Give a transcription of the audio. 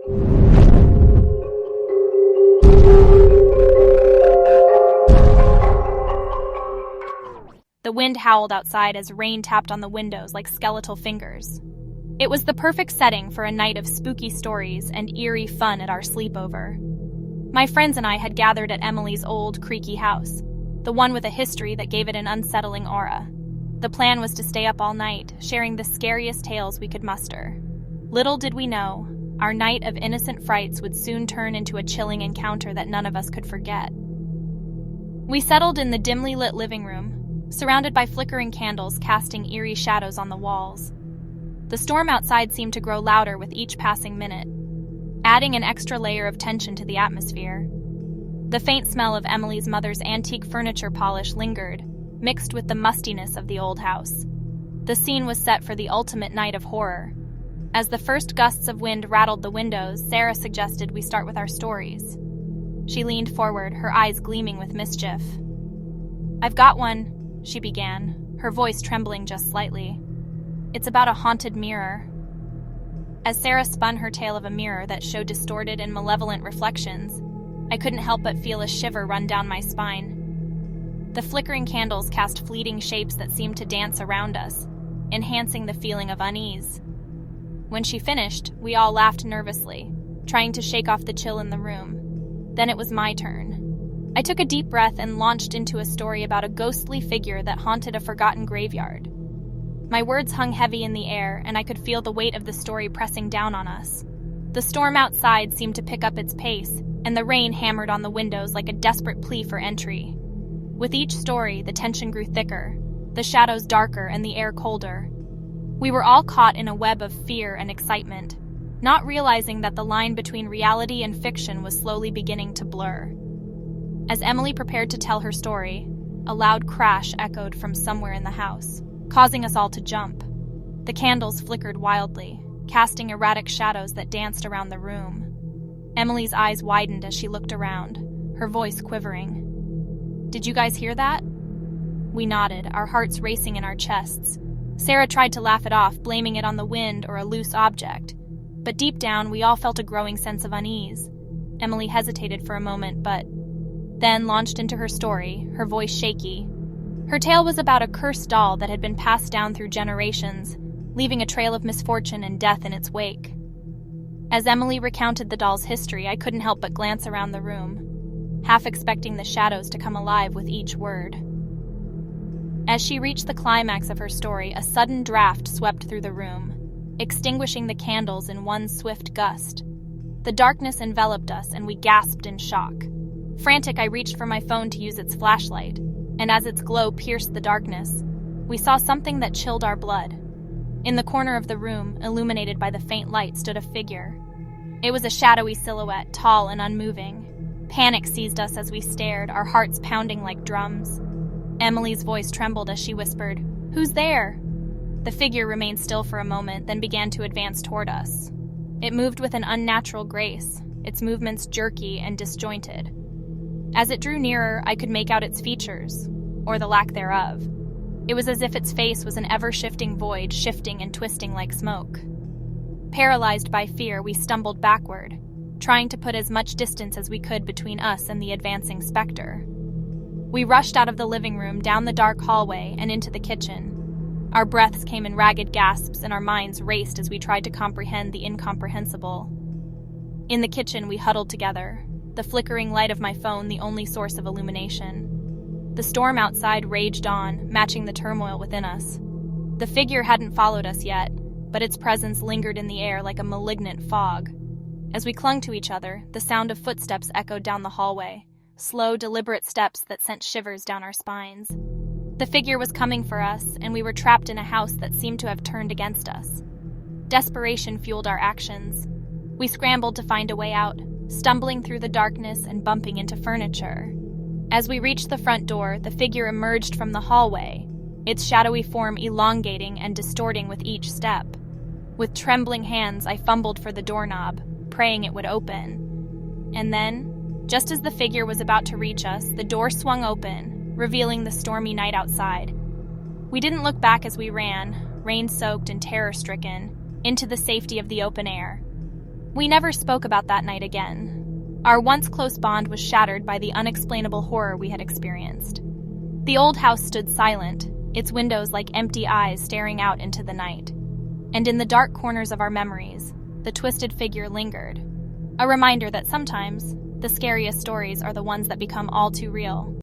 The wind howled outside as rain tapped on the windows like skeletal fingers. It was the perfect setting for a night of spooky stories and eerie fun at our sleepover. My friends and I had gathered at Emily's old, creaky house, the one with a history that gave it an unsettling aura. The plan was to stay up all night, sharing the scariest tales we could muster. Little did we know, our night of innocent frights would soon turn into a chilling encounter that none of us could forget. We settled in the dimly lit living room, surrounded by flickering candles casting eerie shadows on the walls. The storm outside seemed to grow louder with each passing minute, adding an extra layer of tension to the atmosphere. The faint smell of Emily's mother's antique furniture polish lingered, mixed with the mustiness of the old house. The scene was set for the ultimate night of horror. As the first gusts of wind rattled the windows, Sarah suggested we start with our stories. She leaned forward, her eyes gleaming with mischief. "I've got one," she began, her voice trembling just slightly. "It's about a haunted mirror." As Sarah spun her tale of a mirror that showed distorted and malevolent reflections, I couldn't help but feel a shiver run down my spine. The flickering candles cast fleeting shapes that seemed to dance around us, enhancing the feeling of unease. When she finished, we all laughed nervously, trying to shake off the chill in the room. Then it was my turn. I took a deep breath and launched into a story about a ghostly figure that haunted a forgotten graveyard. My words hung heavy in the air, and I could feel the weight of the story pressing down on us. The storm outside seemed to pick up its pace, and the rain hammered on the windows like a desperate plea for entry. With each story, the tension grew thicker, the shadows darker and the air colder. We were all caught in a web of fear and excitement, not realizing that the line between reality and fiction was slowly beginning to blur. As Emily prepared to tell her story, a loud crash echoed from somewhere in the house, causing us all to jump. The candles flickered wildly, casting erratic shadows that danced around the room. Emily's eyes widened as she looked around, her voice quivering. "Did you guys hear that?" We nodded, our hearts racing in our chests. Sarah tried to laugh it off, blaming it on the wind or a loose object. But deep down, we all felt a growing sense of unease. Emily hesitated for a moment, but then launched into her story, her voice shaky. Her tale was about a cursed doll that had been passed down through generations, leaving a trail of misfortune and death in its wake. As Emily recounted the doll's history, I couldn't help but glance around the room, half expecting the shadows to come alive with each word. As she reached the climax of her story, a sudden draft swept through the room, extinguishing the candles in one swift gust. The darkness enveloped us, and we gasped in shock. Frantic, I reached for my phone to use its flashlight, and as its glow pierced the darkness, we saw something that chilled our blood. In the corner of the room, illuminated by the faint light, stood a figure. It was a shadowy silhouette, tall and unmoving. Panic seized us as we stared, our hearts pounding like drums. Emily's voice trembled as she whispered, "Who's there?" The figure remained still for a moment, then began to advance toward us. It moved with an unnatural grace, its movements jerky and disjointed. As it drew nearer, I could make out its features, or the lack thereof. It was as if its face was an ever-shifting void, shifting and twisting like smoke. Paralyzed by fear, we stumbled backward, trying to put as much distance as we could between us and the advancing specter. We rushed out of the living room, down the dark hallway, and into the kitchen. Our breaths came in ragged gasps, and our minds raced as we tried to comprehend the incomprehensible. In the kitchen, we huddled together, the flickering light of my phone the only source of illumination. The storm outside raged on, matching the turmoil within us. The figure hadn't followed us yet, but its presence lingered in the air like a malignant fog. As we clung to each other, the sound of footsteps echoed down the hallway, slow, deliberate steps that sent shivers down our spines. The figure was coming for us, and we were trapped in a house that seemed to have turned against us. Desperation fueled our actions. We scrambled to find a way out, stumbling through the darkness and bumping into furniture. As we reached the front door, the figure emerged from the hallway, its shadowy form elongating and distorting with each step. With trembling hands, I fumbled for the doorknob, praying it would open. And then, just as the figure was about to reach us, the door swung open, revealing the stormy night outside. We didn't look back as we ran, rain-soaked and terror-stricken, into the safety of the open air. We never spoke about that night again. Our once close bond was shattered by the unexplainable horror we had experienced. The old house stood silent, its windows like empty eyes staring out into the night. And in the dark corners of our memories, the twisted figure lingered, a reminder that sometimes the scariest stories are the ones that become all too real.